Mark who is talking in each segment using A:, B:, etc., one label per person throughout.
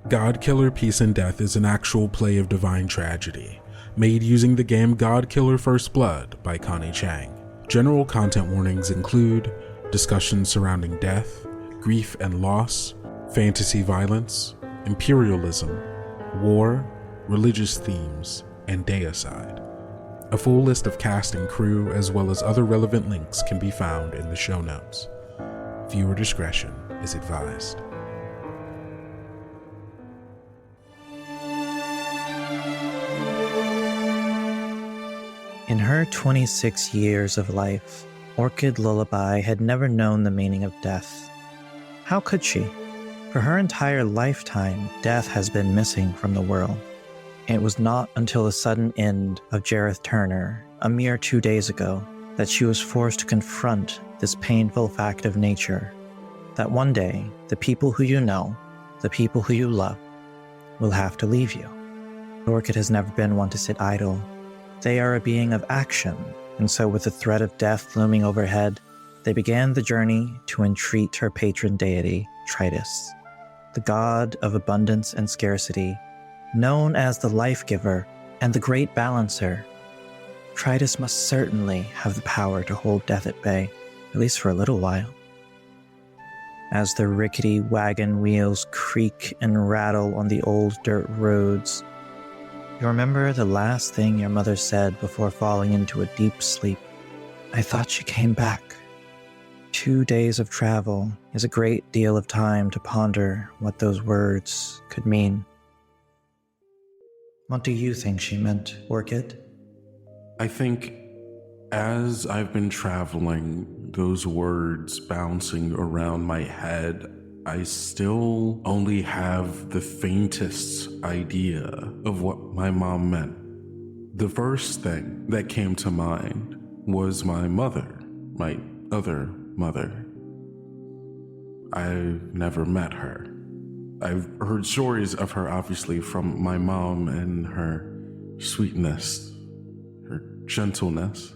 A: GODKILLER Peace and Death is an actual play of divine tragedy, made using the game GODKILLER First Blood by Connie Chang. General content warnings include discussions surrounding death, grief and loss, fantasy violence, imperialism, war, religious themes, and Deicide. A full list of cast and crew as well as other relevant links can be found in the show notes. Viewer discretion is advised.
B: In her 26 years of life, Orchid Lullaby had never known the meaning of death. How could she? For her entire lifetime, death has been missing from the world. It was not until the sudden end of Jareth Turner, a mere 2 days ago, that she was forced to confront this painful fact of nature, that one day, the people who you know, the people who you love, will have to leave you. Orchid has never been one to sit idle. They are a being of action, and so with the threat of death looming overhead, they began the journey to entreat her patron deity, Trytis, the god of abundance and scarcity, known as the life-giver and the great balancer. Trytis must certainly have the power to hold death at bay, at least for a little while. As the rickety wagon wheels creak and rattle on the old dirt roads, you remember the last thing your mother said before falling into a deep sleep. I thought she came back. 2 days of travel is a great deal of time to ponder what those words could mean. What do you think she meant, Orchid?
A: I think as I've been traveling, those words bouncing around my head, I still only have the faintest idea of what my mom meant. The first thing that came to mind was my mother, my other mother. I've never met her. I've heard stories of her, obviously, from my mom and her sweetness, her gentleness.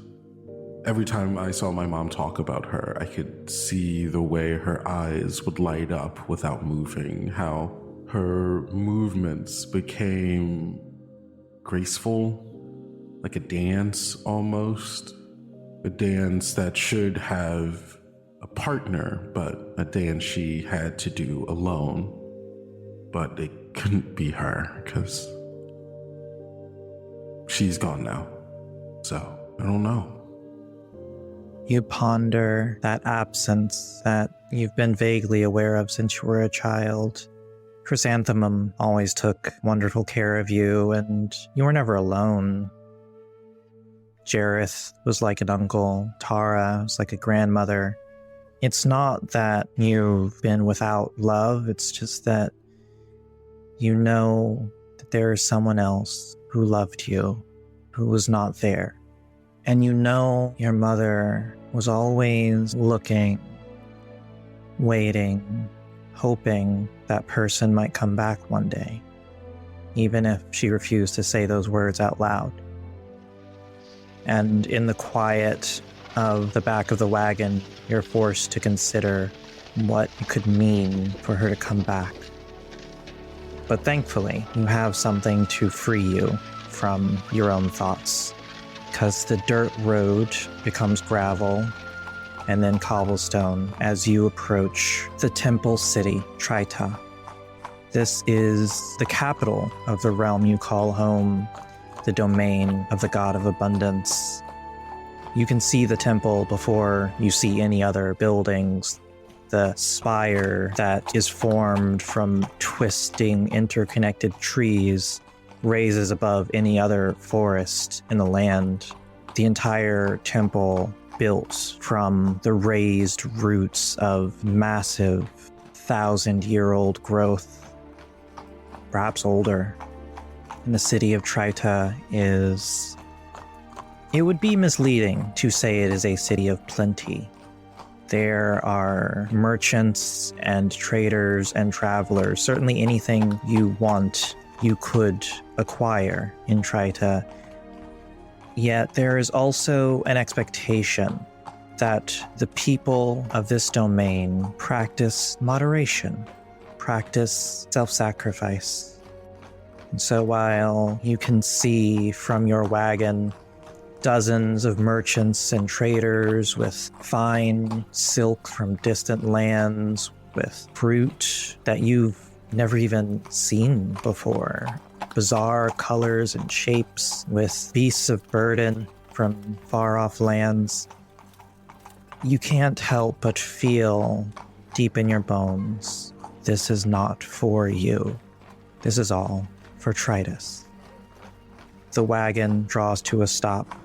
A: Every time I saw my mom talk about her, I could see the way her eyes would light up without moving, how her movements became graceful, like a dance almost. A dance that should have a partner, but a dance she had to do alone. But it couldn't be her, because she's gone now. So, I don't know.
B: You ponder that absence that you've been vaguely aware of since you were a child. Chrysanthemum always took wonderful care of you, and you were never alone. Jareth was like an uncle. Tara was like a grandmother. It's not that you've been without love, it's just that you know that there is someone else who loved you, who was not there. And you know your mother was always looking, waiting, hoping that person might come back one day, even if she refused to say those words out loud. And in the quiet of the back of the wagon, you're forced to consider what it could mean for her to come back. But thankfully, you have something to free you from your own thoughts, because the dirt road becomes gravel and then cobblestone as you approach the temple city, Tryta. This is the capital of the realm you call home, the domain of the god of abundance. You can see the temple before you see any other buildings. The spire that is formed from twisting, interconnected trees raises above any other forest in the land. The entire temple built from the raised roots of massive 1,000-year-old growth, perhaps older. And the city of Tryta is... It would be misleading to say it is a city of plenty. There are merchants and traders and travelers. Certainly anything you want, you could acquire in Tryta. Yet there is also an expectation that the people of this domain practice moderation, practice self-sacrifice. And so while you can see from your wagon dozens of merchants and traders with fine silk from distant lands, with fruit that you've never even seen before, bizarre colors and shapes, with beasts of burden from far-off lands, you can't help but feel deep in your bones, this is not for you. This is all for Trytis. The wagon draws to a stop.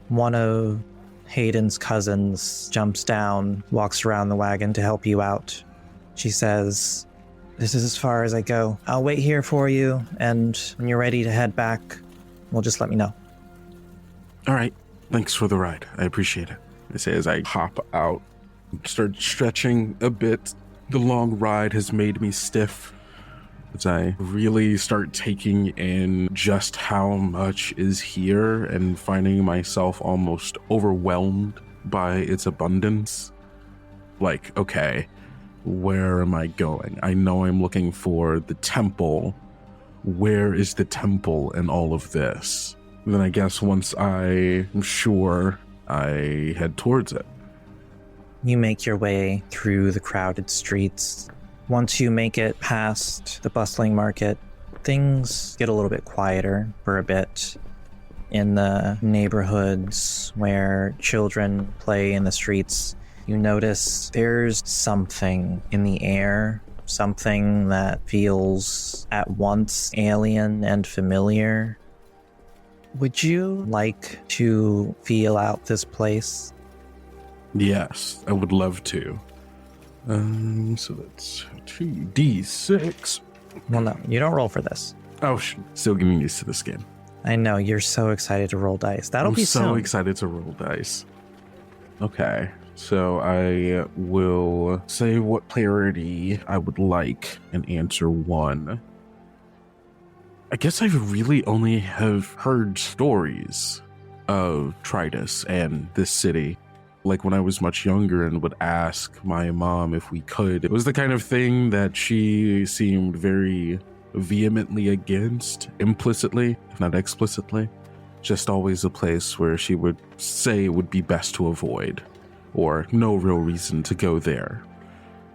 B: One of Hayden's cousins jumps down, walks around the wagon to help you out. She says, "This is as far as I go. I'll wait here for you, and when you're ready to head back, well, just let me know."
A: All right. Thanks for the ride. I appreciate it. I say as I hop out, start stretching a bit. The long ride has made me stiff as I really start taking in just how much is here and finding myself almost overwhelmed by its abundance. Like, okay, where am I going? I know I'm looking for the temple. Where is the temple in all of this? Then I guess once I'm sure, I head towards it.
B: You make your way through the crowded streets. Once you make it past the bustling market, things get a little bit quieter for a bit. In the neighborhoods where children play in the streets, you notice there's something in the air, something that feels at once alien and familiar. Would you like to feel out this place?
A: Yes, I would love to. So that's 2d6.
B: Well, no, you don't roll for this.
A: Oh, still getting used to this game.
B: I know, you're so excited to roll dice. That'll be soon.
A: I'm so excited to roll dice. Okay, so I will say what clarity I would like and answer 1. I guess I really only have heard stories of Trytis and this city. Like when I was much younger and would ask my mom if we could. It was the kind of thing that she seemed very vehemently against, implicitly, if not explicitly. Just always a place where she would say it would be best to avoid, or no real reason to go there.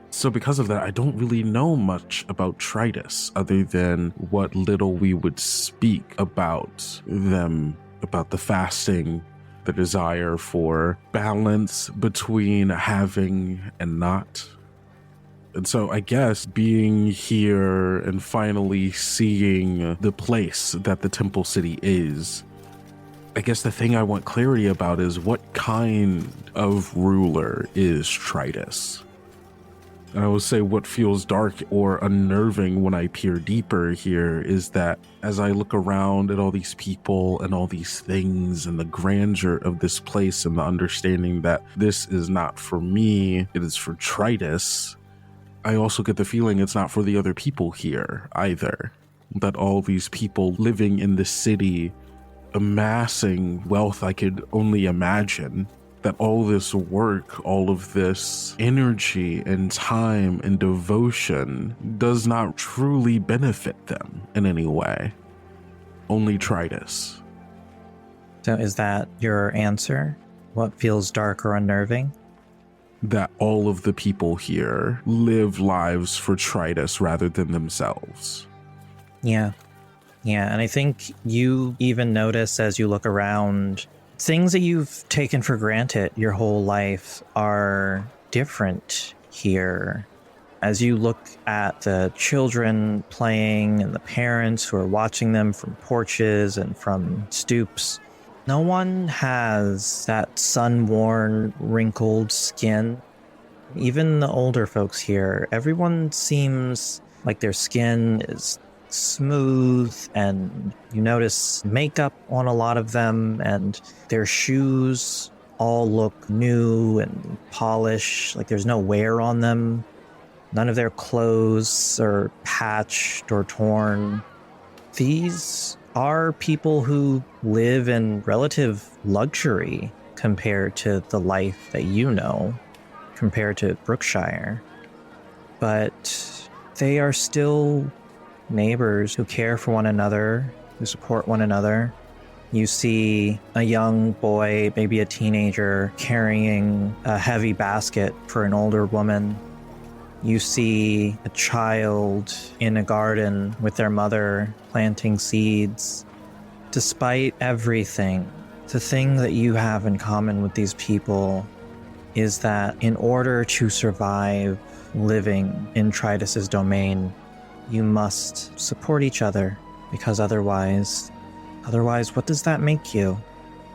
A: So because of that, I don't really know much about Trytis other than what little we would speak about them, about the fasting, the desire for balance between having and not. And so I guess being here and finally seeing the place that the Temple City is, I guess the thing I want clarity about is what kind of ruler is Trytis? And I will say what feels dark or unnerving when I peer deeper here is that as I look around at all these people and all these things and the grandeur of this place and the understanding that this is not for me, it is for Trytis, I also get the feeling it's not for the other people here either. That all these people living in this city, amassing wealth I could only imagine, that all this work, all of this energy and time and devotion does not truly benefit them in any way. Only Trytis.
B: So is that your answer? What feels dark or unnerving?
A: That all of the people here live lives for Trytis rather than themselves.
B: Yeah. Yeah, and I think you even notice as you look around, things that you've taken for granted your whole life are different here. As you look at the children playing and the parents who are watching them from porches and from stoops, no one has that sun-worn, wrinkled skin. Even the older folks here, everyone seems like their skin is smooth, and you notice makeup on a lot of them, and their shoes all look new and polished, like there's no wear on them. None of their clothes are patched or torn. These are people who live in relative luxury compared to the life that you know, compared to Brookshire. But they are still neighbors who care for one another, who support one another. You see a young boy, maybe a teenager, carrying a heavy basket for an older woman. You see a child in a garden with their mother planting seeds. Despite everything, the thing that you have in common with these people is that in order to survive living in Trytis's domain, you must support each other, because otherwise, what does that make you?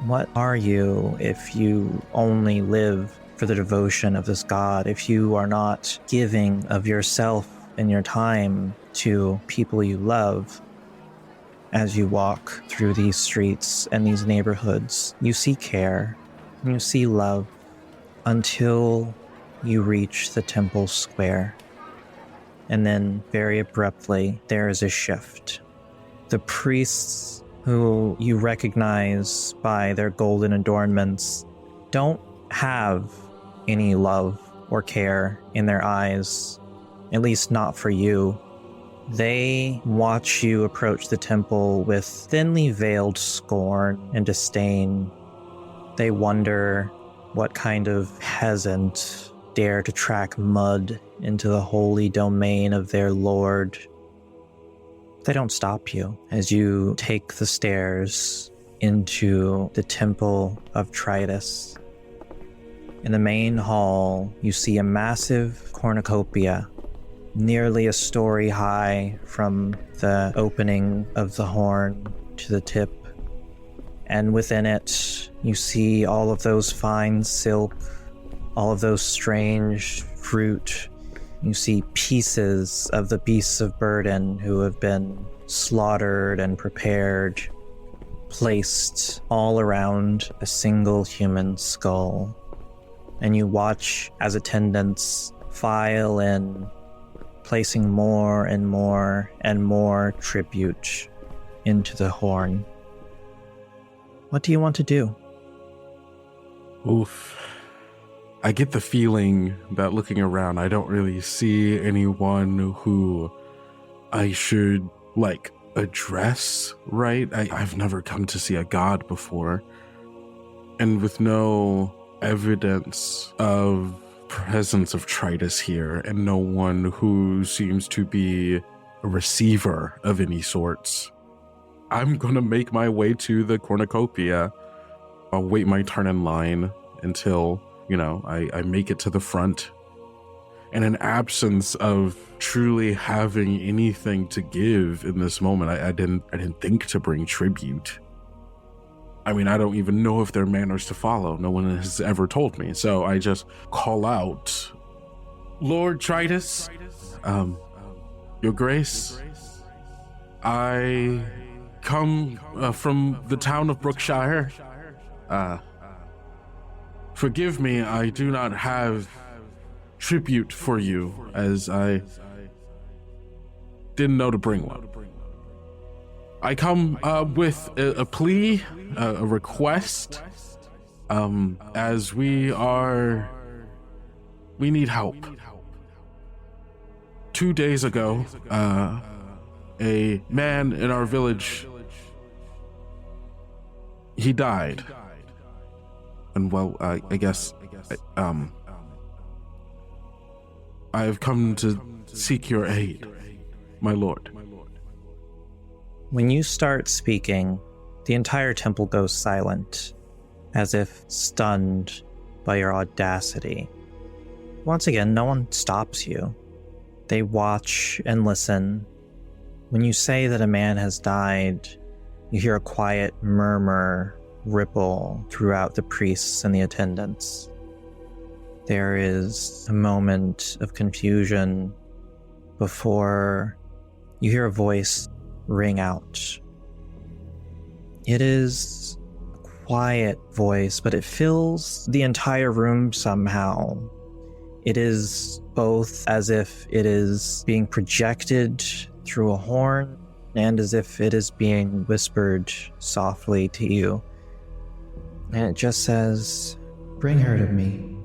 B: What are you if you only live for the devotion of this god, if you are not giving of yourself and your time to people you love? As you walk through these streets and these neighborhoods, you see care, and you see love, until you reach the temple square. And then, very abruptly, there is a shift. The priests, who you recognize by their golden adornments, don't have any love or care in their eyes, at least not for you. They watch you approach the temple with thinly veiled scorn and disdain. They wonder what kind of peasant dare to track mud into the holy domain of their lord. They don't stop you as you take the stairs into the temple of Trytis. In the main hall, you see a massive cornucopia, nearly a story high from the opening of the horn to the tip. And within it, you see all of those fine silk, all of those strange fruit. You see pieces of the beasts of burden who have been slaughtered and prepared, placed all around a single human skull. And you watch as attendants file in, placing more and more and more tribute into the horn. What do you want to do?
A: Oof. I get the feeling that looking around, I don't really see anyone who I should, address, right? I've never come to see a god before. And with no evidence of presence of Trytis here, and no one who seems to be a receiver of any sorts, I'm gonna make my way to the cornucopia. I'll wait my turn in line until, I make it to the front. And in absence of truly having anything to give in this moment, I didn't think to bring tribute. I mean, I don't even know if there are manners to follow. No one has ever told me. So I just call out, Lord Trytis, Your Grace, I come from the town of Brookshire. Forgive me, I do not have tribute for you, as I didn't know to bring one. I come with a plea, a request, as we need help. 2 days ago, a man in our village, he died. And I guess, I have come to seek your aid, my lord.
B: When you start speaking, the entire temple goes silent, as if stunned by your audacity. Once again, no one stops you. They watch and listen. When you say that a man has died, you hear a quiet murmur ripple throughout the priests and the attendants. There is a moment of confusion before you hear a voice ring out. It is a quiet voice, but it fills the entire room somehow. It is both as if it is being projected through a horn and as if it is being whispered softly to you. And it just says, "Bring her to me."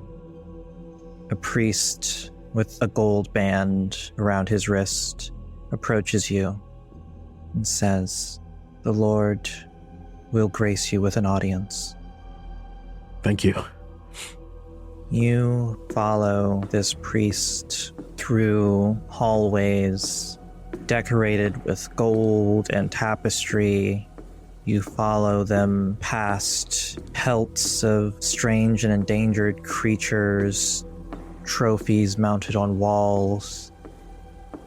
B: A priest with a gold band around his wrist approaches you and says, "The Lord will grace you with an audience."
A: Thank you.
B: You follow this priest through hallways decorated with gold and tapestry. You follow them past pelts of strange and endangered creatures, trophies mounted on walls.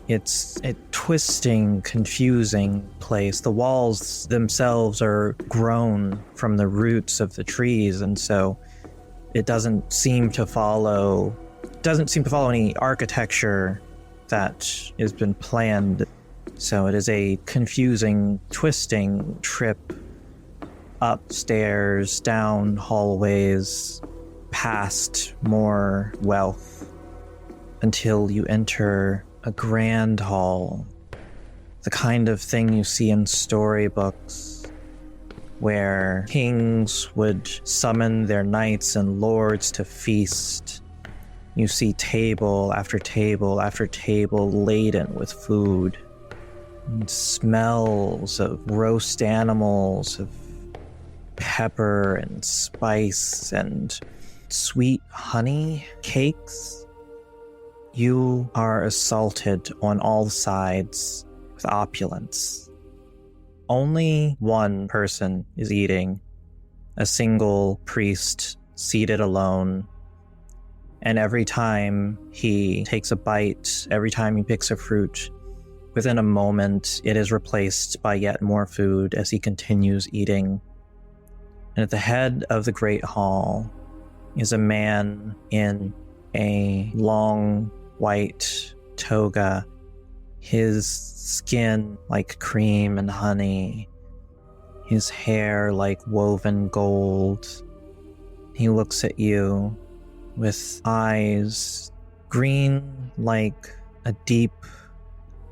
B: It's a twisting, confusing place. The walls themselves are grown from the roots of the trees, and so it doesn't seem to follow any architecture that has been planned. So it is a confusing, twisting trip upstairs, down hallways, past more wealth, until you enter a grand hall, the kind of thing you see in storybooks, where kings would summon their knights and lords to feast. You see table after table after table laden with food, and smells of roast animals, of pepper and spice and sweet honey cakes. You are assaulted on all sides with opulence. Only one person is eating, a single priest seated alone. And every time he takes a bite, every time he picks a fruit, within a moment it is replaced by yet more food as he continues eating. And at the head of the great hall is a man in a long white toga, his skin like cream and honey, his hair like woven gold. He looks at you with eyes green like a deep,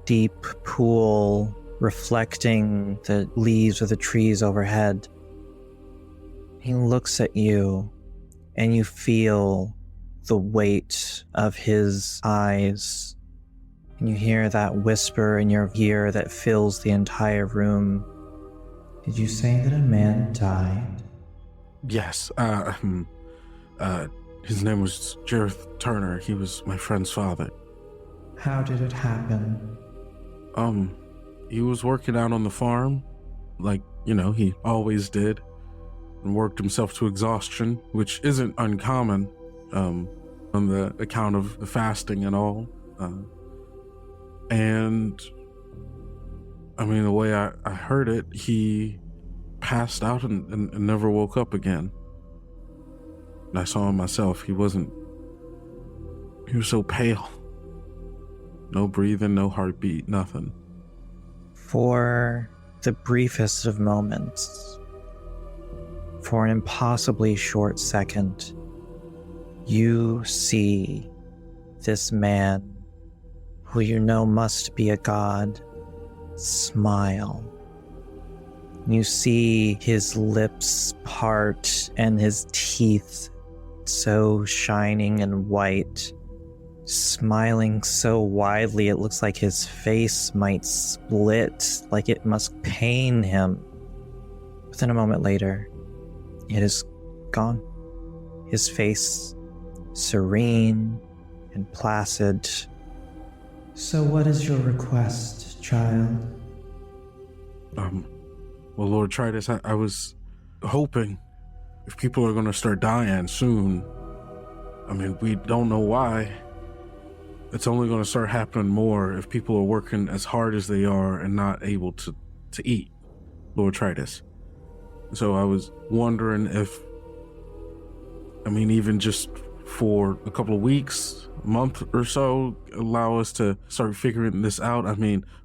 B: deep pool reflecting the leaves of the trees overhead. He looks at you and you feel the weight of his eyes, and you hear that whisper in your ear that fills the entire room. "Did you say that a man died?"
A: Yes, his name was Jareth Turner. He was my friend's father.
B: "How did it happen?"
A: He was working out on the farm, like, he always did, and worked himself to exhaustion, which isn't uncommon, on the account of the fasting and all. And the way I heard it, he passed out and never woke up again. And I saw him myself. He was so pale. No breathing, no heartbeat, nothing.
B: For the briefest of moments, for an impossibly short second, you see this man, who you know must be a god, smile. You see his lips part and his teeth so shining and white, smiling so widely it looks like his face might split, like it must pain him. Within a moment later, it is gone. His face serene and placid. "So what is your request, child?"
A: Well, Lord Trytis, I was hoping, if people are going to start dying soon, we don't know why. It's only going to start happening more if people are working as hard as they are and not able to eat, Lord Trytis. So I was wondering if, even just for a couple of weeks, a month or so, allow us to start figuring this out.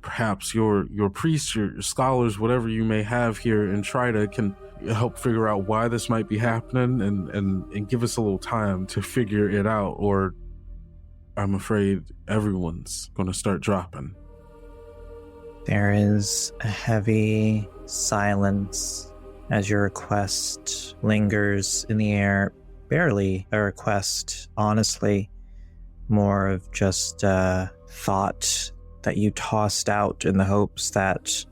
A: Perhaps your priests, your scholars, whatever you may have here in Tryta can help figure out why this might be happening and give us a little time to figure it out, or I'm afraid everyone's going to start dropping.
B: There is a heavy silence as your request lingers in the air. Barely a request, honestly. more of just a thought that you tossed out in the hopes that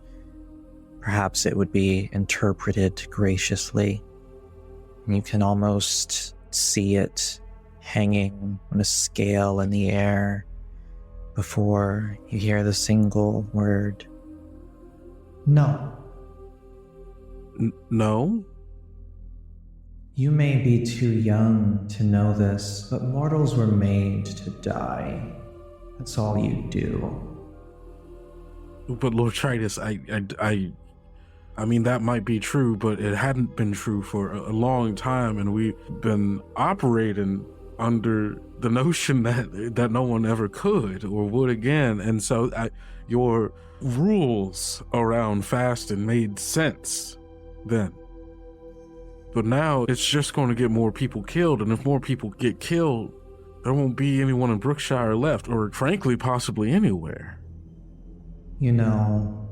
B: perhaps it would be interpreted graciously. You can almost see it hanging on a scale in the air before you hear the single word, "No."
A: No?
B: You may be too young to know this, but mortals were made to die. That's all you do.
A: But Lord Trytis, I mean, that might be true, but it hadn't been true for a long time, and we've been operating under the notion that no one ever could or would again. And so your rules around fasting made sense then. But now it's just going to get more people killed, and if more people get killed, there won't be anyone in Brookshire left, or frankly, possibly anywhere.
B: You know,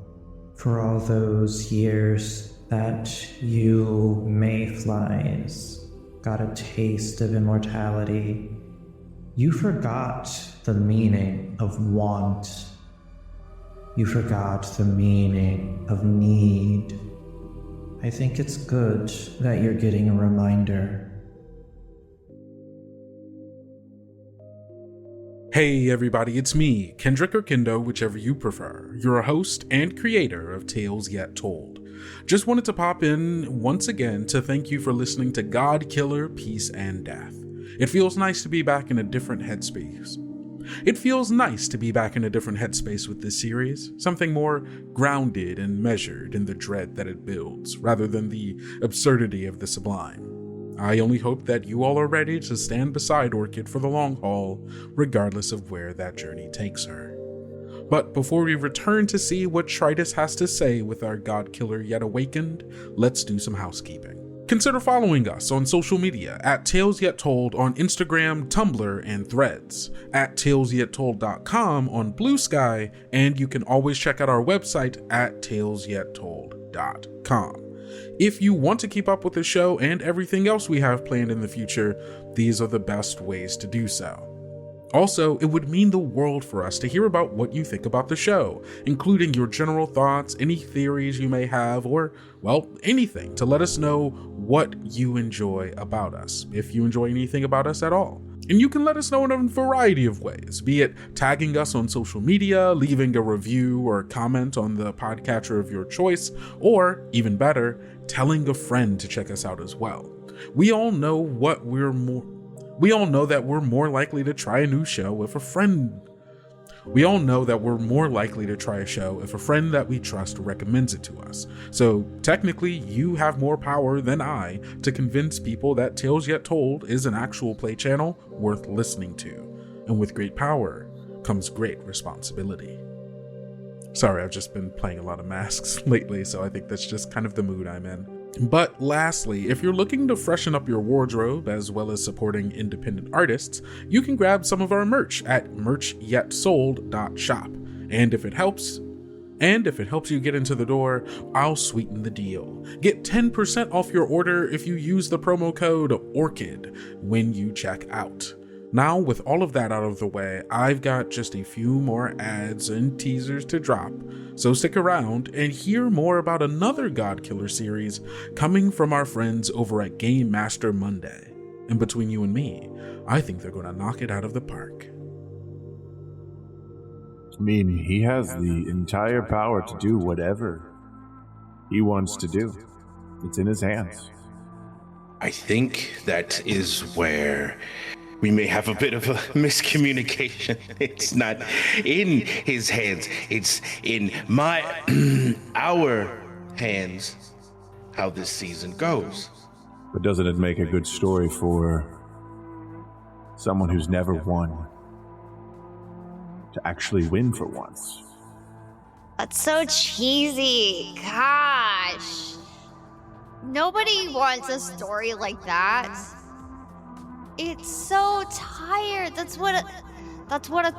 B: for all those years that you mayflies got a taste of immortality, you forgot the meaning of want. You forgot the meaning of need. I think it's good that you're getting a reminder.
C: Hey everybody, it's me, Kendrick or Kendo, whichever you prefer, your host and creator of Tales Yet Told. Just wanted to pop in once again to thank you for listening to GODKILLER, Peace and Death. It feels nice to be back in a different headspace. With this series, something more grounded and measured in the dread that it builds, rather than the absurdity of the sublime. I only hope that you all are ready to stand beside Orchid for the long haul, regardless of where that journey takes her. But before we return to see what Trytis has to say with our GODKILLER yet awakened, let's do some housekeeping. Consider following us on social media at Tales Yet Told on Instagram, Tumblr, and Threads, at TalesYetTold.com on Blue Sky, and you can always check out our website at TalesYetTold.com. If you want to keep up with the show and everything else we have planned in the future, these are the best ways to do so. Also, it would mean the world for us to hear about what you think about the show, including your general thoughts, any theories you may have, or, well, anything to let us know what you enjoy about us, if you enjoy anything about us at all. And you can let us know in a variety of ways, be it tagging us on social media, leaving a review or comment on the podcatcher of your choice, or, even better, telling a friend to check us out as well. We all know that we're more likely to try a new show if a friend that we trust recommends it to us. So technically, you have more power than I to convince people that Tales Yet Told is an actual play channel worth listening to. And with great power comes great responsibility. Sorry, I've just been playing a lot of masks lately, so I think that's just kind of the mood I'm in. But lastly, if you're looking to freshen up your wardrobe as well as supporting independent artists, you can grab some of our merch at merchyetsold.shop. And if it helps you get into the door, I'll sweeten the deal. Get 10% off your order if you use the promo code ORCHID when you check out. Now, with all of that out of the way, I've got just a few more ads and teasers to drop, so stick around and hear more about another GODKILLER series coming from our friends over at Game Master Monday. And between you and me, I think they're going to knock it out of the park.
D: I mean, he has the entire power to do whatever he wants to do. It's in his hands.
E: I think that is where we may have a bit of a miscommunication. It's not in his hands. It's in our hands how this season goes.
D: But doesn't it make a good story for someone who's never won to actually win for once?
F: That's so cheesy. Gosh. Nobody wants a story like that. It's so tired. That's what a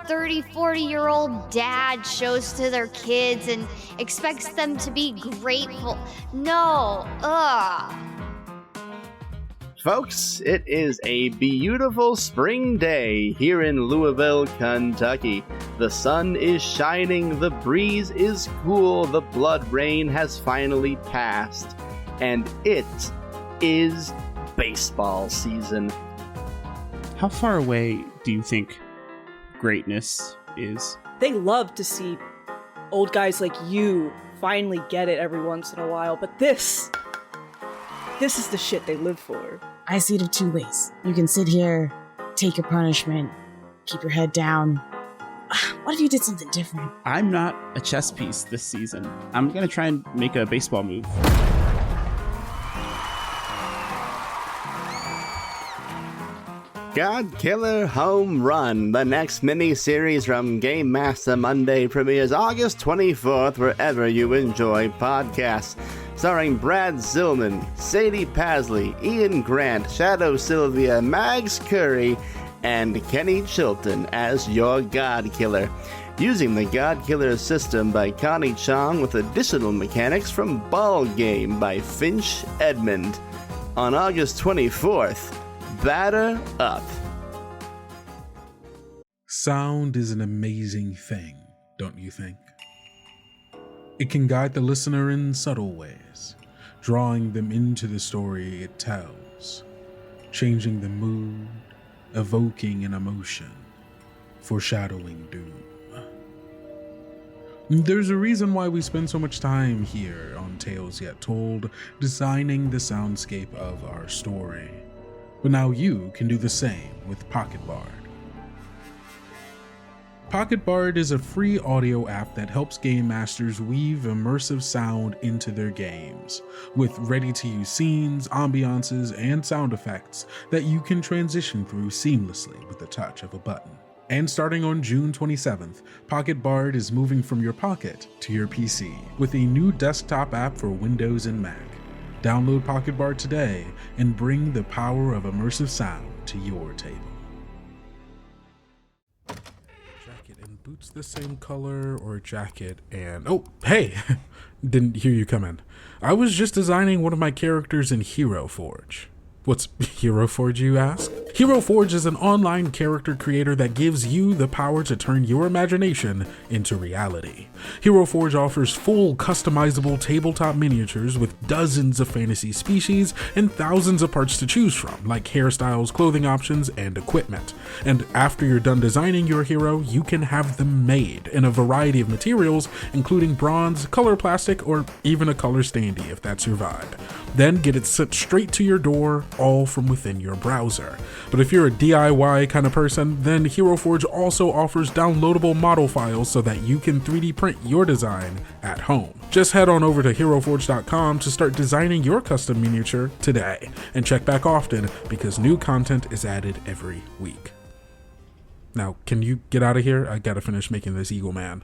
F: 30, 40-year-old dad shows to their kids and expects them to be grateful. No. Ugh.
G: Folks, it is a beautiful spring day here in Louisville, Kentucky. The sun is shining, the breeze is cool, the blood rain has finally passed, and it is baseball season.
H: How far away do you think greatness is?
I: They love to see old guys like you finally get it every once in a while, but this is the shit they live for.
J: I see it of two ways. You can sit here, take your punishment, keep your head down. What if you did something different?
H: I'm not a chess piece this season. I'm gonna try and make a baseball move.
G: GODKILLER Home Run, the next mini-series from Game Master Monday, premieres August 24th wherever you enjoy podcasts. Starring Brad Zillman, Sadie Pasley, Ian Grant, Shadow Sylvia, Mags Curry, and Kenny Chilton as your GODKILLER. Using the GODKILLER system by Connie Chang with additional mechanics from Ball Game by Finch Edmund. On August 24th, batter up.
C: Sound is an amazing thing, don't you think? It can guide the listener in subtle ways, drawing them into the story it tells, changing the mood, evoking an emotion, foreshadowing doom. There's a reason why we spend so much time here on Tales Yet Told, designing the soundscape of our story. But now you can do the same with Pocket Bard. Pocket Bard is a free audio app that helps game masters weave immersive sound into their games, with ready-to-use scenes, ambiances, and sound effects that you can transition through seamlessly with the touch of a button. And starting on June 27th, Pocket Bard is moving from your pocket to your PC with a new desktop app for Windows and Mac. Download Pocket Bard today and bring the power of immersive sound to your table. Jacket and boots the same color, or jacket and... Oh, hey! Didn't hear you come in. I was just designing one of my characters in Hero Forge. What's Hero Forge, you ask? Hero Forge is an online character creator that gives you the power to turn your imagination into reality. Hero Forge offers full customizable tabletop miniatures with dozens of fantasy species and thousands of parts to choose from, like hairstyles, clothing options, and equipment. And after you're done designing your hero, you can have them made in a variety of materials, including bronze, color plastic, or even a color standee if that's your vibe. Then get it sent straight to your door, all from within your browser. But if you're a DIY kind of person, then Hero Forge also offers downloadable model files so that you can 3D print your design at home. Just head on over to heroforge.com to start designing your custom miniature today, and check back often because new content is added every week. Now, can you get out of here? I gotta finish making this Eagle Man.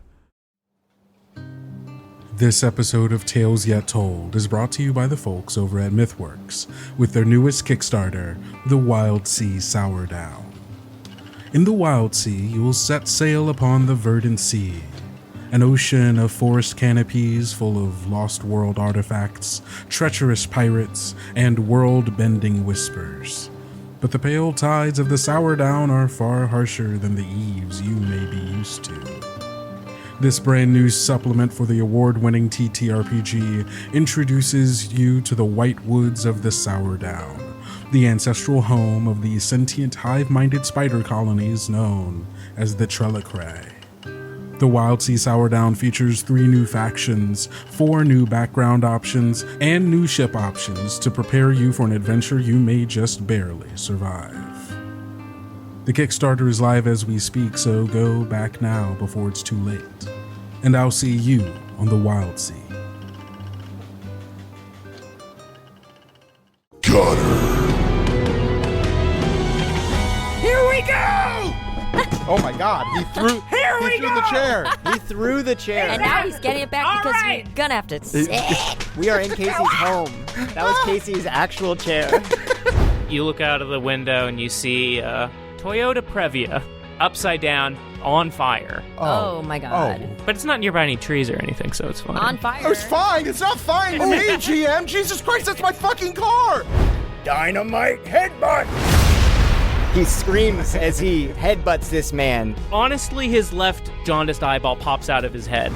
C: This episode of Tales Yet Told is brought to you by the folks over at MythWorks with their newest Kickstarter, The Wild Sea Sourdough. In the Wild Sea, you will set sail upon the verdant sea, an ocean of forest canopies full of lost world artifacts, treacherous pirates, and world-bending whispers. But the pale tides of the Sourdough are far harsher than the eaves you may be used to. This brand new supplement for the award-winning TTRPG introduces you to the white woods of the Sourdough, the ancestral home of the sentient hive-minded spider colonies known as the Trellicrae. The Wild Sea Sourdough features 3 new factions, 4 new background options, and new ship options to prepare you for an adventure you may just barely survive. The Kickstarter is live as we speak, so go back now before it's too late. And I'll see you on the Wild Sea.
K: Got her. Here we go!
L: Oh my god, he threw the chair.
M: He threw the chair.
N: And now he's getting it back because you're gonna have to sit.
M: We are in Casey's home. That was Casey's actual chair.
O: You look out of the window and you see Toyota Previa upside down on fire.
N: Oh my god.
O: But it's not nearby any trees or anything, so it's fine.
N: On fire?
L: Oh, it's fine. It's not fine to me, GM. Jesus Christ, that's my fucking car.
M: Dynamite headbutt! He screams as he headbutts this man.
O: Honestly, his left jaundiced eyeball pops out of his head.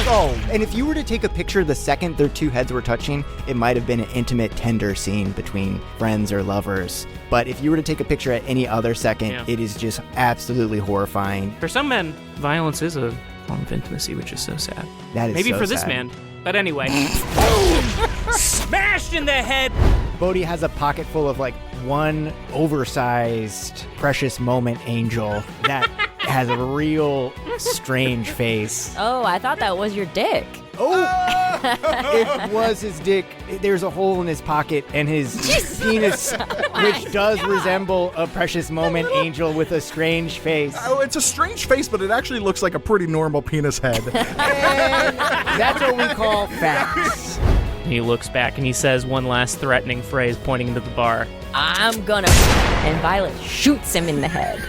M: Oh, and if you were to take a picture the second their two heads were touching, it might have been an intimate, tender scene between friends or lovers. But if you were to take a picture at any other second, it is just absolutely horrifying.
O: For some men, violence is a form of intimacy, which is so sad.
M: That is
O: Maybe
M: so
O: for this
M: sad.
O: man. But anyway. Boom! Smashed in the head!
M: Bodhi has a pocket full of, like, one oversized Precious Moment angel that has a real strange face.
N: Oh, I thought that was your dick.
M: Oh! It was his dick. There's a hole in his pocket, and his penis, which does resemble a Precious Moment angel with a strange face.
L: Oh, it's a strange face, but it actually looks like a pretty normal penis head.
M: And that's what we call facts.
O: And he looks back and he says one last threatening phrase, pointing to the bar.
N: I'm gonna... And Violet shoots him in the head.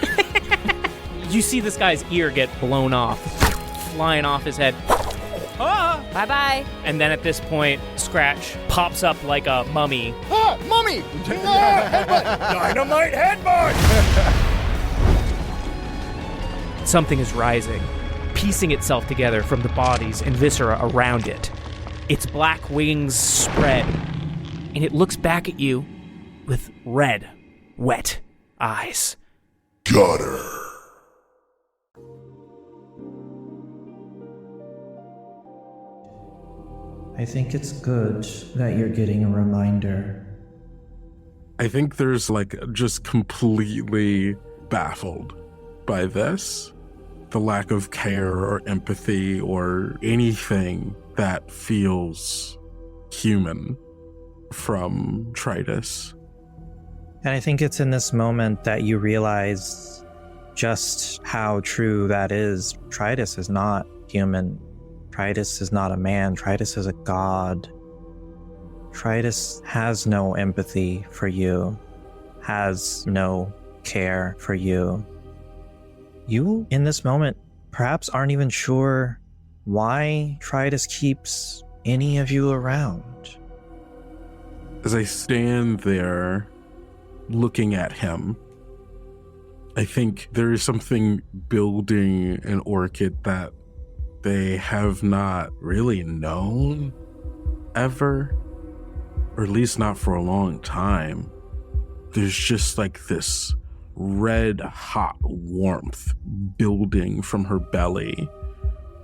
O: You see this guy's ear get blown off, flying off his head. Ah!
N: Bye-bye.
O: And then at this point, Scratch pops up like a mummy.
L: Ah, mummy! Headbutt! Dynamite headbutt!
O: Something is rising, piecing itself together from the bodies and viscera around it. Its black wings spread, and it looks back at you with red, wet eyes.
K: Got her.
B: I think it's good that you're getting a reminder.
A: I think there's just completely baffled by this. The lack of care or empathy or anything that feels human from Trytis.
B: And I think it's in this moment that you realize just how true that is. Trytis is not human. Trytis is not a man. Trytis is a god. Trytis has no empathy for you, has no care for you. You, in this moment, perhaps aren't even sure why Trytis keeps any of you around.
A: As I stand there looking at him, I think there is something building in Orchid that they have not really known ever, or at least not for a long time. There's just this red hot warmth building from her belly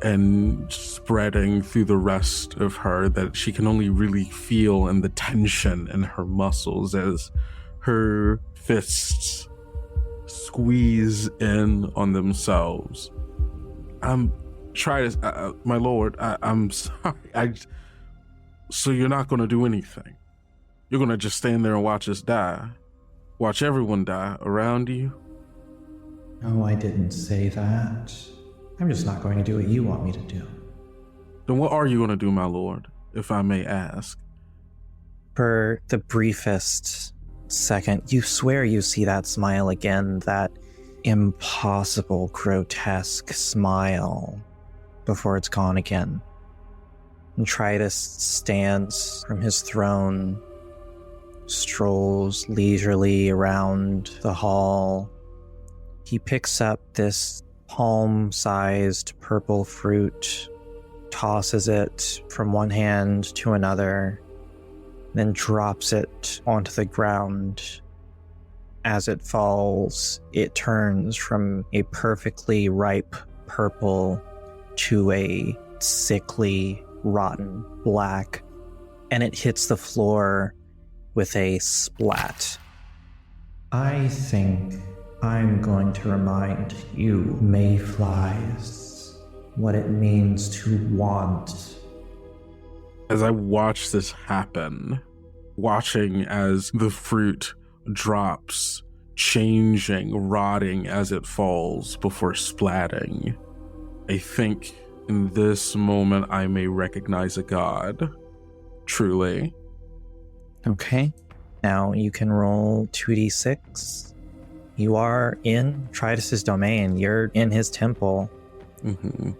A: and spreading through the rest of her that she can only really feel in the tension in her muscles as her fists squeeze in on themselves. Try to, my lord, I'm sorry. So you're not going to do anything? You're going to just stand there and watch us die? Watch everyone die around you?
B: No, I didn't say that. I'm just not going to do what you want me to do.
A: Then what are you going to do, my lord, if I may ask?
B: For the briefest second, you swear you see that smile again, that impossible, grotesque smile, before it's gone again. And Trytis stands from his throne, strolls leisurely around the hall. He picks up this palm-sized purple fruit, tosses it from one hand to another, then drops it onto the ground. As it falls, it turns from a perfectly ripe purple to a sickly, rotten black, and it hits the floor with a splat. I think I'm going to remind you, mayflies, what it means to want.
A: As I watch this happen, watching as the fruit drops, changing, rotting as it falls before splatting, I think in this moment I may recognize a god. Truly.
B: Okay. Now you can roll 2d6. You are in Trytis' domain. You're in his temple.
A: Mm-hmm.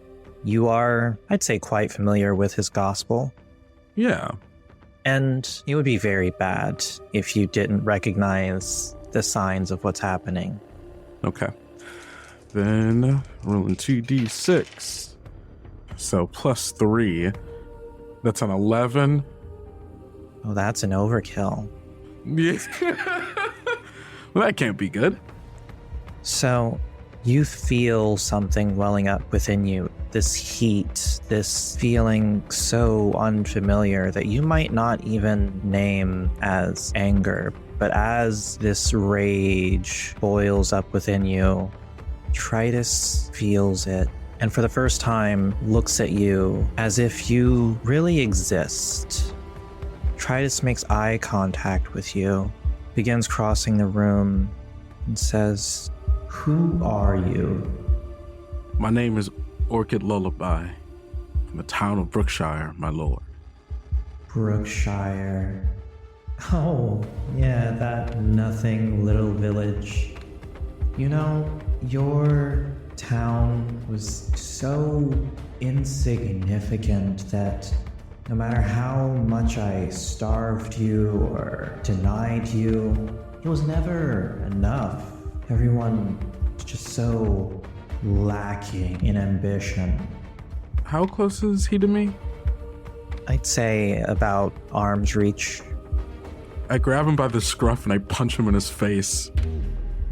B: You are, I'd say, quite familiar with his gospel.
A: Yeah.
B: And it would be very bad if you didn't recognize the signs of what's happening.
A: Okay. Then rolling 2d6. So +3. That's an 11.
B: Oh, that's an overkill.
A: Yeah. Well, that can't be good.
B: So you feel something welling up within you. This heat, this feeling so unfamiliar that you might not even name as anger. But as this rage boils up within you, Trytis feels it, and for the first time looks at you as if you really exist. Trytis makes eye contact with you, begins crossing the room, and says, "Who are you?"
A: My name is Orchid Lullaby, from the town of Brookshire, my lord.
B: Brookshire. Oh, yeah, that nothing little village. You know, your town was so insignificant that no matter how much I starved you or denied you, it was never enough. Everyone was just so lacking in ambition.
A: How close is he to me?
B: I'd say about arm's reach.
A: I grab him by the scruff and I punch him in his face.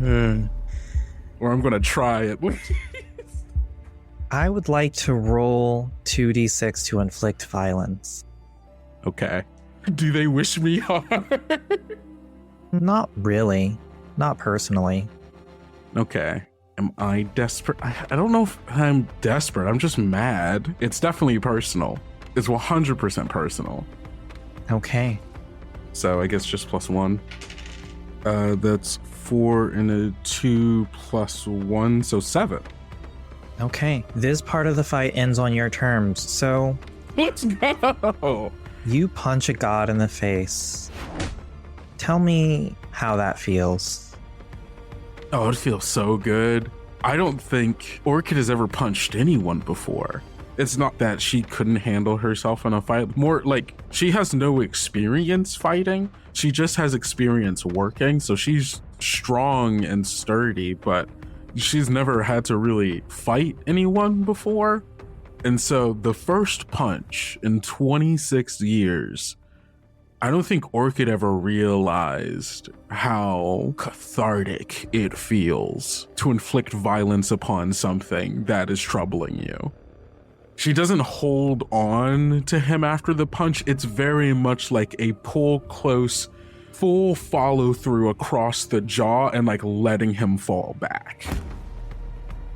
A: Or I'm gonna try it.
B: I would like to roll 2d6 to inflict violence.
A: Okay. Do they wish me harm?
B: Not really. Not personally.
A: Okay. Am I desperate? I don't know if I'm desperate. I'm just mad. It's definitely personal. It's 100% personal.
B: Okay.
A: So I guess just +1. That's 4 and a 2 + 1, so 7.
B: Okay. This part of the fight ends on your terms, so...
A: Let's go!
B: You punch a god in the face. Tell me how that feels.
A: Oh, it feels so good. I don't think Orchid has ever punched anyone before. It's not that she couldn't handle herself in a fight. More like she has no experience fighting. She just has experience working. So she's strong and sturdy, but she's never had to really fight anyone before. And so the first punch in 26 years, I don't think Orchid ever realized how cathartic it feels to inflict violence upon something that is troubling you. She doesn't hold on to him after the punch. It's very much like a pull close, full follow through across the jaw and like letting him fall back.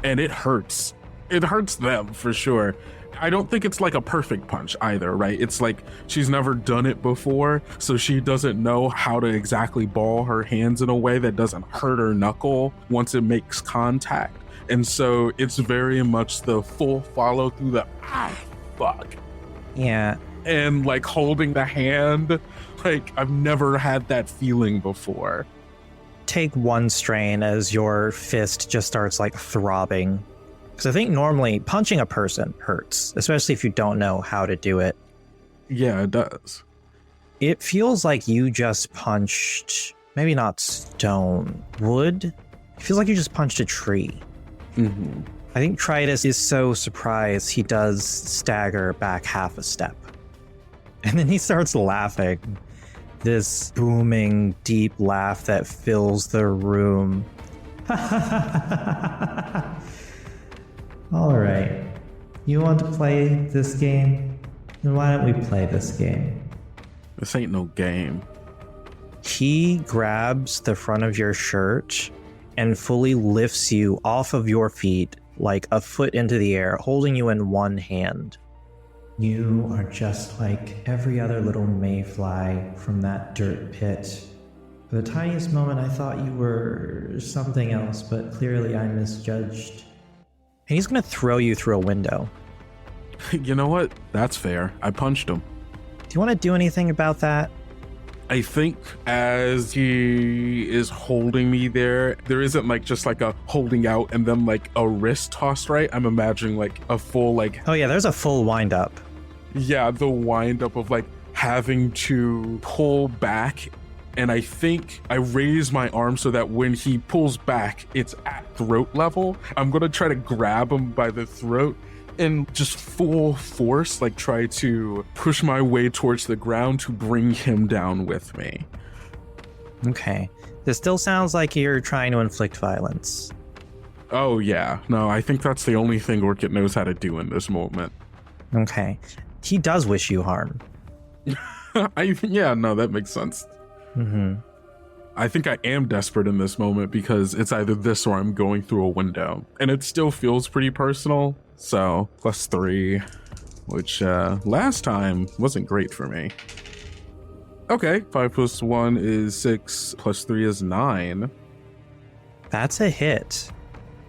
A: And it hurts. It hurts them for sure. I don't think it's like a perfect punch either, right? It's like she's never done it before, so she doesn't know how to exactly ball her hands in a way that doesn't hurt her knuckle once it makes contact. And so it's very much the full follow through the fuck.
B: Yeah.
A: And like holding the hand, like I've never had that feeling before.
B: Take one strain as your fist just starts like throbbing. Because I think normally punching a person hurts, especially if you don't know how to do it.
A: Yeah, it does.
B: It feels like you just punched, maybe not stone, wood. It feels like you just punched a tree.
A: Mm-hmm.
B: I think Trytis is so surprised he does stagger back half a step. And then he starts laughing. This booming, deep laugh that fills the room. All right. You want to play this game? Then why don't we play this game?
A: This ain't no game.
B: He grabs the front of your shirt and fully lifts you off of your feet like a foot into the air, holding you in one hand. You are just like every other little mayfly from that dirt pit. For the tiniest moment, I thought you were something else, but clearly I misjudged. And he's going to throw you through a window.
A: You know what? That's fair. I punched him.
B: Do you want to do anything about that?
A: I think as he is holding me there isn't like just like a holding out and then like a wrist toss, right? I'm imagining like a full like...
B: Oh yeah, there's a full wind up.
A: Yeah, the wind up of like having to pull back. And I think I raise my arm so that when he pulls back, it's at throat level. I'm going to try to grab him by the throat and just full force, like try to push my way towards the ground to bring him down with me.
B: Okay. This still sounds like you're trying to inflict violence.
A: Oh, yeah. No, I think that's the only thing Orchid knows how to do in this moment.
B: Okay. He does wish you harm.
A: Yeah, no, that makes sense.
B: Mm-hmm.
A: I think I am desperate in this moment because it's either this or I'm going through a window. And it still feels pretty personal. So, +3, which last time wasn't great for me. Okay, 5 + 1 is 6, +3 is 9.
B: That's a hit.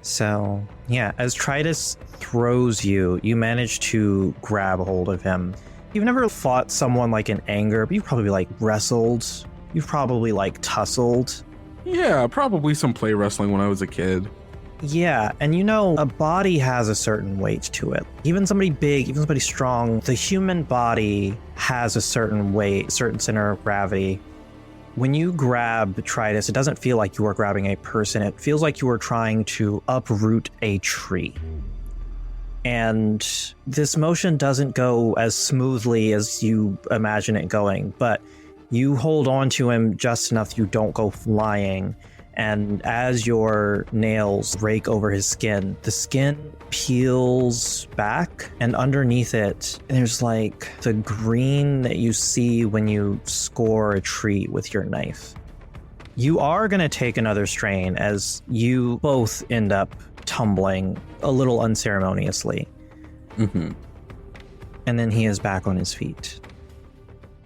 B: So, yeah, as Trytis throws you, you manage to grab hold of him. You've never fought someone like in anger, but you've probably like wrestled. You've probably like tussled.
A: Yeah, probably some play wrestling when I was a kid.
B: Yeah, and you know, a body has a certain weight to it. Even somebody big, even somebody strong, the human body has a certain weight, certain center of gravity. When you grab Trytis, it doesn't feel like you are grabbing a person. It feels like you are trying to uproot a tree. And this motion doesn't go as smoothly as you imagine it going, but you hold on to him just enough you don't go flying. And as your nails rake over his skin, the skin peels back, and underneath it, there's like the green that you see when you score a tree with your knife. You are going to take another strain as you both end up tumbling a little unceremoniously.
A: Mm-hmm.
B: And then he is back on his feet.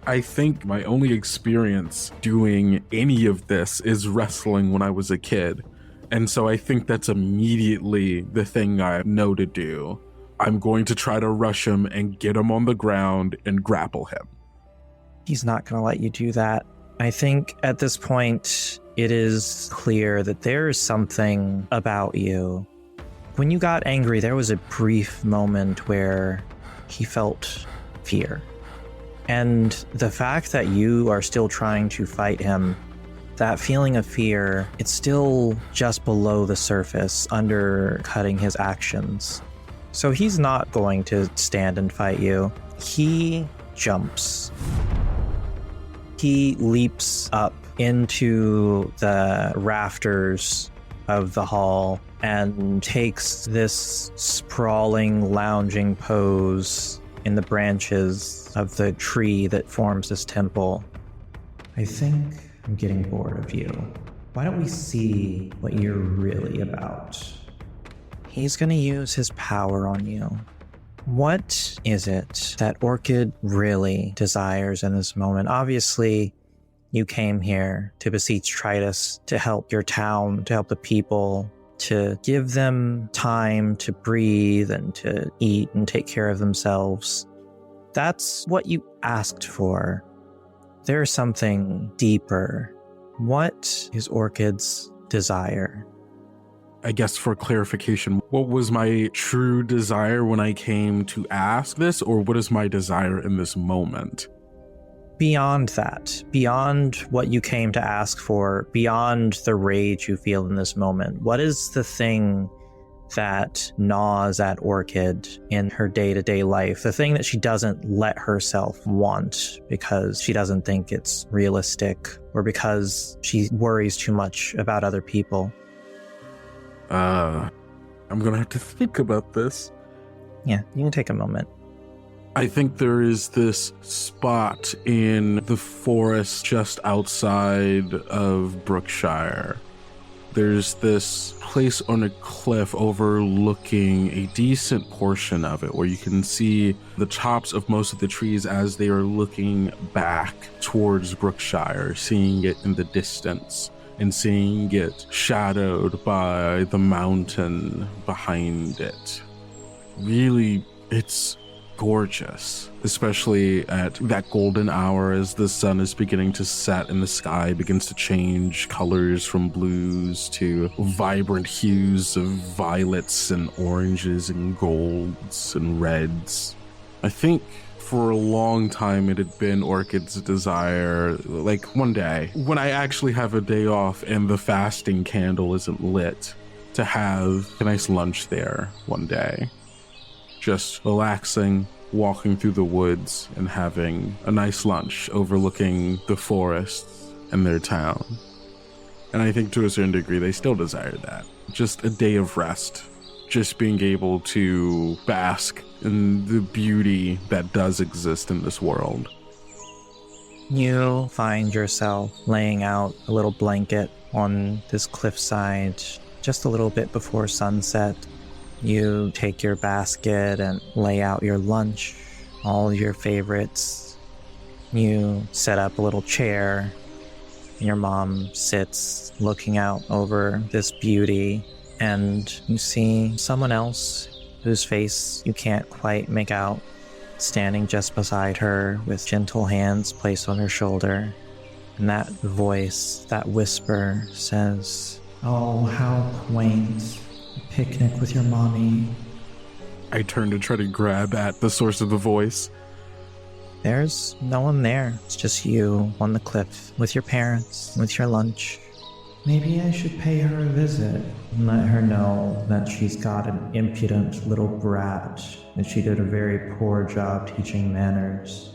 A: I think my only experience doing any of this is wrestling when I was a kid. And so I think that's immediately the thing I know to do. I'm going to try to rush him and get him on the ground and grapple him.
B: He's not going to let you do that. I think at this point, it is clear that there is something about you. When you got angry, there was a brief moment where he felt fear. And the fact that you are still trying to fight him, that feeling of fear, it's still just below the surface, undercutting his actions. So he's not going to stand and fight you. He jumps. He leaps up into the rafters of the hall and takes this sprawling, lounging pose in the branches of the tree that forms this temple. I think I'm getting bored of you. Why don't we see what you're really about? He's gonna use his power on you. What is it that Orchid really desires in this moment? Obviously, you came here to beseech Trytis, to help your town, to help the people, to give them time to breathe and to eat and take care of themselves. That's what you asked for. There's something deeper. What is Orchid's desire?
A: I guess for clarification, what was my true desire when I came to ask this, or what is my desire in this moment?
B: Beyond that, beyond what you came to ask for, beyond the rage you feel in this moment, what is the thing that gnaws at Orchid in her day-to-day life? The thing that she doesn't let herself want because she doesn't think it's realistic or because she worries too much about other people?
A: I'm gonna have to think about this.
B: Yeah, you can take a moment.
A: I think there is this spot in the forest just outside of Brookshire. There's this place on a cliff overlooking a decent portion of it where you can see the tops of most of the trees as they are looking back towards Brookshire, seeing it in the distance and seeing it shadowed by the mountain behind it. Really, it's gorgeous, especially at that golden hour as the sun is beginning to set and the sky begins to change colors from blues to vibrant hues of violets and oranges and golds and reds. I think for a long time, it had been Orchid's desire, like one day, when I actually have a day off and the fasting candle isn't lit, to have a nice lunch there one day. Just relaxing, walking through the woods, and having a nice lunch overlooking the forests and their town. And I think to a certain degree, they still desire that. Just a day of rest. Just being able to bask in the beauty that does exist in this world.
B: You find yourself laying out a little blanket on this cliffside just a little bit before sunset. You take your basket and lay out your lunch, all your favorites. You set up a little chair. Your mom sits looking out over this beauty, and you see someone else whose face you can't quite make out, standing just beside her with gentle hands placed on her shoulder. And that voice, that whisper says, "Oh, how quaint. A picnic with your mommy."
A: I turn to try to grab at the source of the voice.
B: There's no one there. It's just you on the cliff with your parents, with your lunch. Maybe I should pay her a visit and let her know that she's got an impudent little brat, that she did a very poor job teaching manners.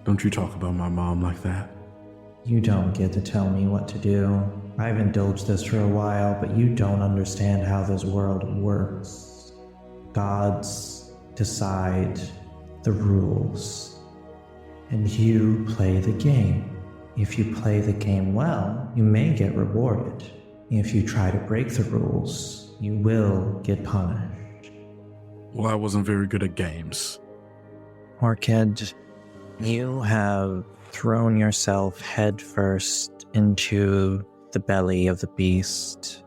A: Don't you talk about my mom like that.
B: You don't get to tell me what to do. I've indulged this for a while, but you don't understand how this world works. Gods decide the rules, and you play the game. If you play the game well, you may get rewarded. If you try to break the rules, you will get punished.
A: Well, I wasn't very good at games.
B: Orchid, you have thrown yourself headfirst into the belly of the beast,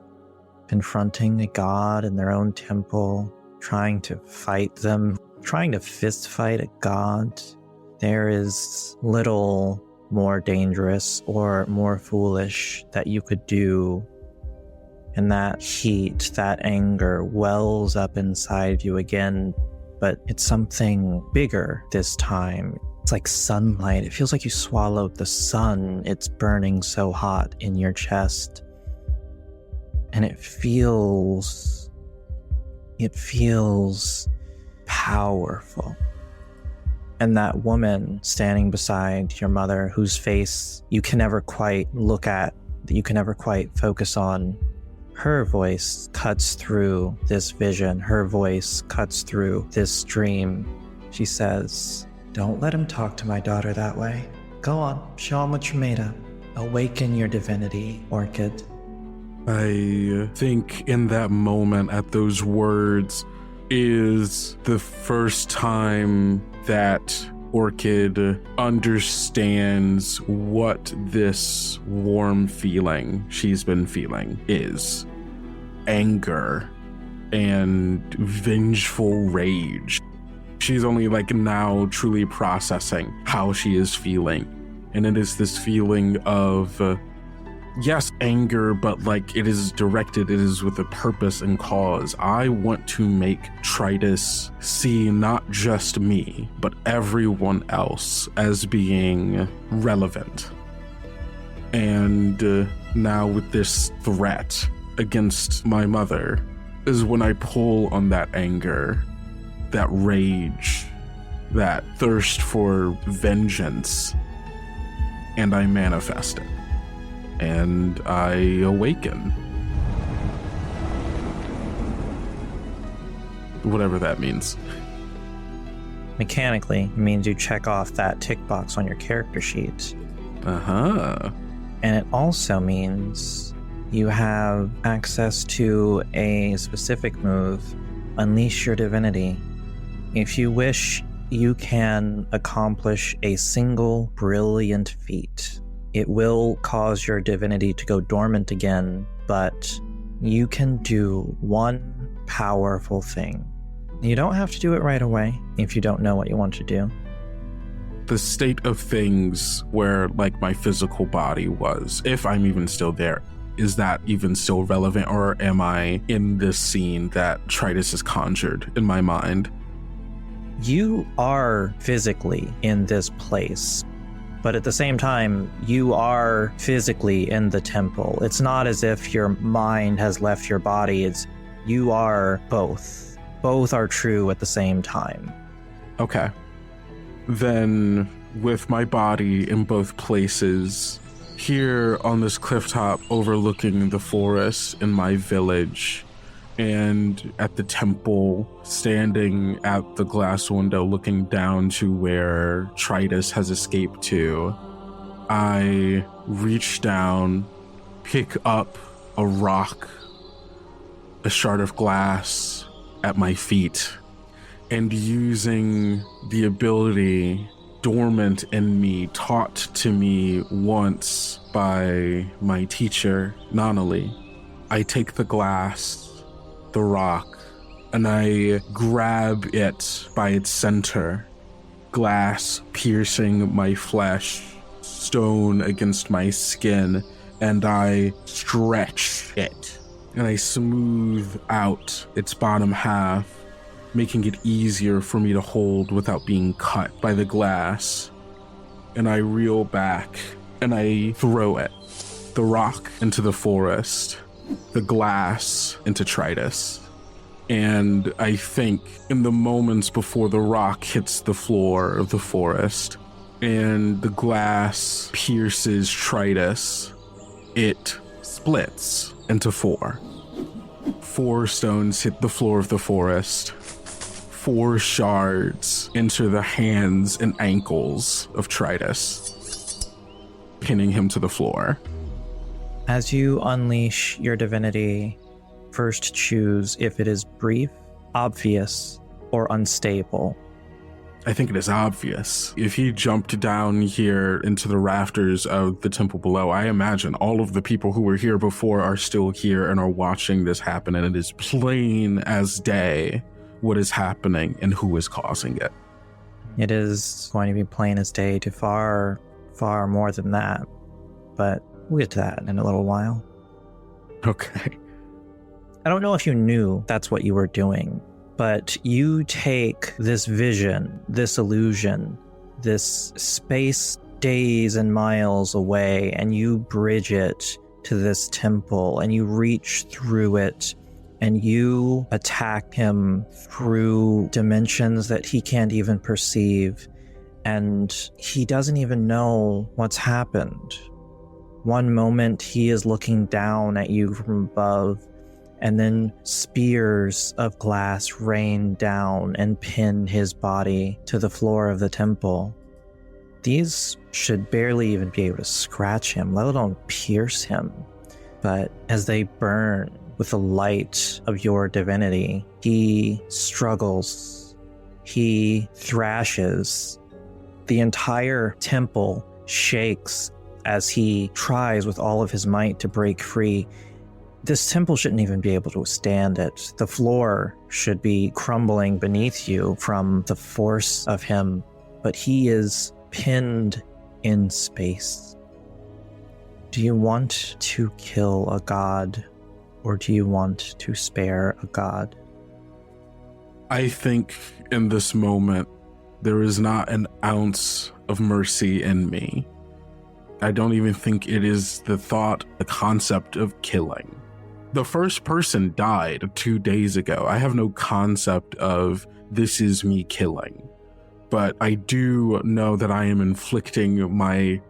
B: confronting a god in their own temple, trying to fight them, trying to fist fight a god. There is little more dangerous or more foolish that you could do. And that heat, that anger wells up inside you again, but it's something bigger this time. It's like sunlight. It feels like you swallowed the sun. It's burning so hot in your chest. And it feels powerful. And that woman standing beside your mother, whose face you can never quite look at, that you can never quite focus on, her voice cuts through this vision. Her voice cuts through this dream. She says, "Don't let him talk to my daughter that way. Go on, show him what you're made of. Awaken your divinity, Orchid."
A: I think in that moment, at those words, is the first time that Orchid understands what this warm feeling she's been feeling is. Anger and vengeful rage. She's only now truly processing how she is feeling. And it is this feeling of, yes, anger, but it is directed, it is with a purpose and cause. I want to make Trytis see not just me, but everyone else as being relevant. And now with this threat against my mother is when I pull on that anger, that rage, that thirst for vengeance, and I manifest it. And I awaken. Whatever that means.
B: Mechanically, it means you check off that tick box on your character sheet.
A: Uh-huh.
B: And it also means you have access to a specific move, Unleash Your Divinity. If you wish, you can accomplish a single brilliant feat. It will cause your divinity to go dormant again, but you can do one powerful thing. You don't have to do it right away if you don't know what you want to do.
A: The state of things where my physical body was, if I'm even still there, is that even still relevant, or am I in this scene that Trytis has conjured in my mind?
B: You are physically in this place, but at the same time, you are physically in the temple. It's not as if your mind has left your body. It's you are both. Both are true at the same time.
A: Okay. Then, with my body in both places, here on this clifftop overlooking the forest in my village, and at the temple, standing at the glass window looking down to where Trytis has escaped to, I reach down, pick up a rock, a shard of glass at my feet, and using the ability dormant in me, taught to me once by my teacher, Nonali, I take the glass, the rock, and I grab it by its center, glass piercing my flesh, stone against my skin, and I stretch it, and I smooth out its bottom half, making it easier for me to hold without being cut by the glass. And I reel back, and I throw it, the rock into the forest, the glass into Trytis. And I think in the moments before the rock hits the floor of the forest and the glass pierces Trytis, it splits into four. 4 stones hit the floor of the forest. 4 shards enter the hands and ankles of Trytis, pinning him to the floor.
B: As you unleash your divinity, first choose if it is brief, obvious, or unstable.
A: I think it is obvious. If he jumped down here into the rafters of the temple below, I imagine all of the people who were here before are still here and are watching this happen, and it is plain as day what is happening and who is causing it.
B: It is going to be plain as day to far, far more than that, but we'll get to that in a little while.
A: Okay.
B: I don't know if you knew that's what you were doing, but you take this vision, this illusion, this space days and miles away, and you bridge it to this temple, and you reach through it, and you attack him through dimensions that he can't even perceive, and he doesn't even know what's happened. One moment he is looking down at you from above, and then spears of glass rain down and pin his body to the floor of the temple. These should barely even be able to scratch him, let alone pierce him. But as they burn with the light of your divinity, he struggles, he thrashes. The entire temple shakes as he tries with all of his might to break free. This temple shouldn't even be able to withstand it. The floor should be crumbling beneath you from the force of him, but he is pinned in space. Do you want to kill a god, or do you want to spare a god?
A: I think in this moment, there is not an ounce of mercy in me. I don't even think it is the thought, the concept of killing. The first person died 2 days ago. I have no concept of this is me killing, but I do know that I am inflicting my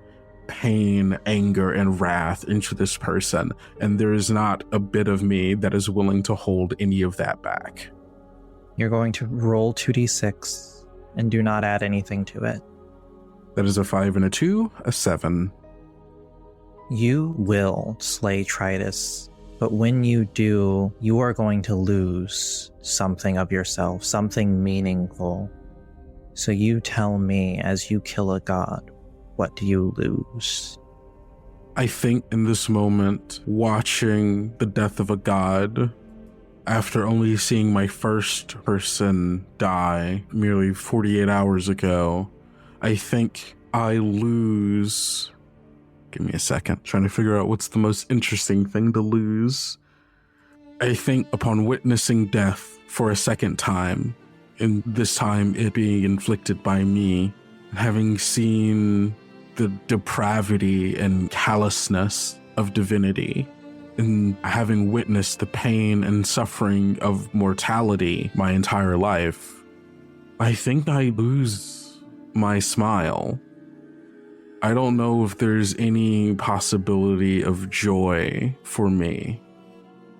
A: pain, anger, and wrath into this person, and there is not a bit of me that is willing to hold any of that back.
B: You're going to roll 2d6 and do not add anything to it.
A: That is a 5 and a 2, a 7.
B: You will slay Trytis, but when you do, you are going to lose something of yourself, something meaningful. So you tell me, as you kill a god, what do you lose?
A: I think in this moment, watching the death of a god, after only seeing my first person die merely 48 hours ago, I think I lose... Give me a second, trying to figure out what's the most interesting thing to lose. I think upon witnessing death for a second time, and this time it being inflicted by me, having seen the depravity and callousness of divinity, and having witnessed the pain and suffering of mortality my entire life, I think I lose my smile. I don't know if there's any possibility of joy for me,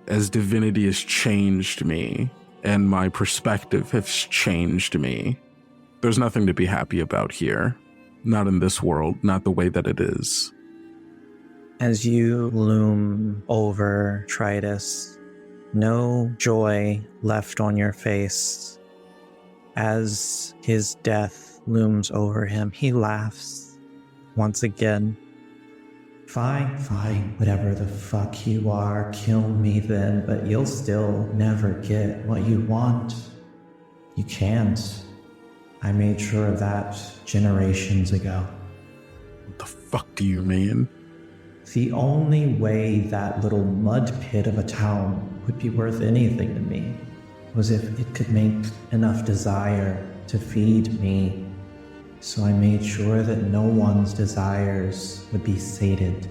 A: as divinity has changed me and my perspective has changed me. There's nothing to be happy about here. Not in this world, not the way that it is.
B: As you loom over Trytis, no joy left on your face. As his death looms over him, he laughs once again. Fine, whatever the fuck you are, kill me then, but you'll still never get what you want. You can't. I made sure of that generations ago.
A: What the fuck do you mean?
B: The only way that little mud pit of a town would be worth anything to me was if it could make enough desire to feed me. So I made sure that no one's desires would be sated,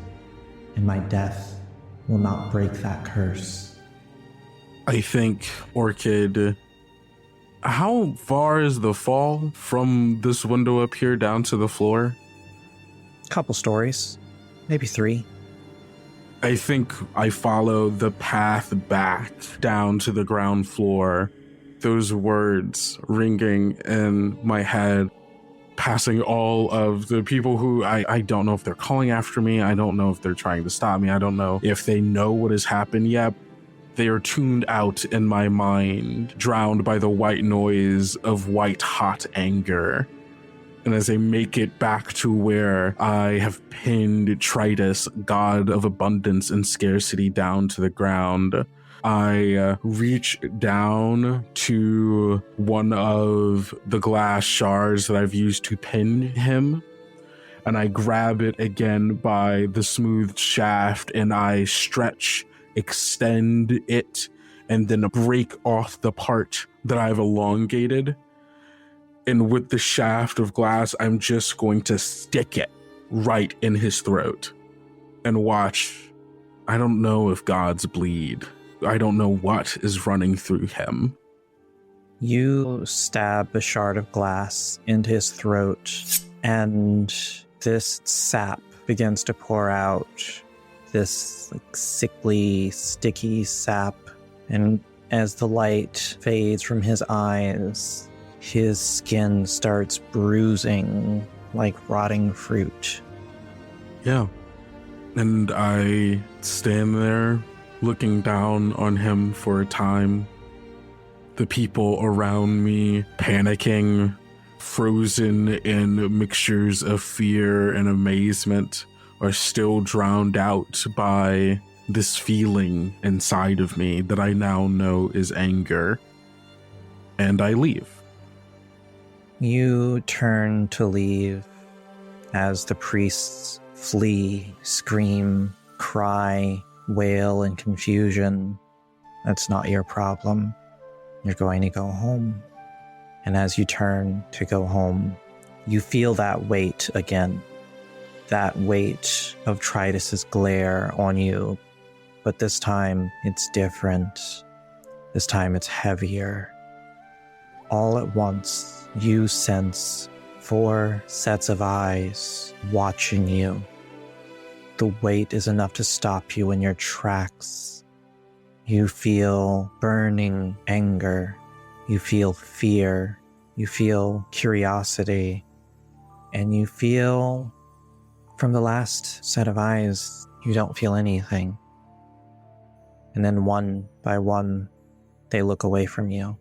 B: and my death will not break that curse.
A: I think, Orchid, how far is the fall from this window up here down to the floor?
B: Couple stories, maybe 3.
A: I think I follow the path back down to the ground floor, those words ringing in my head, passing all of the people who I don't know if they're calling after me. I don't know if they're trying to stop me. I don't know if they know what has happened yet. They are tuned out in my mind, drowned by the white noise of white-hot anger. And as I make it back to where I have pinned Trytis, god of abundance and scarcity, down to the ground, I reach down to one of the glass shards that I've used to pin him, and I grab it again by the smooth shaft, and I stretch, extend it, and then break off the part that I've elongated. And with the shaft of glass, I'm just going to stick it right in his throat and watch. I don't know if gods bleed. I don't know what is running through him.
B: You stab a shard of glass into his throat, and this sap begins to pour out. This sickly, sticky sap. And as the light fades from his eyes, his skin starts bruising like rotting fruit.
A: Yeah. And I stand there looking down on him for a time. The people around me panicking, frozen in mixtures of fear and amazement, are still drowned out by this feeling inside of me that I now know is anger. And I leave.
B: You turn to leave as the priests flee, scream, cry, wail in confusion. That's not your problem. You're going to go home. And as you turn to go home, you feel that weight again. That weight of Trytis' glare on you. But this time, it's different. This time, it's heavier. All at once, you sense 4 sets of eyes watching you. The weight is enough to stop you in your tracks. You feel burning anger. You feel fear. You feel curiosity. And you feel, from the last set of eyes, you don't feel anything. And then one by one, they look away from you.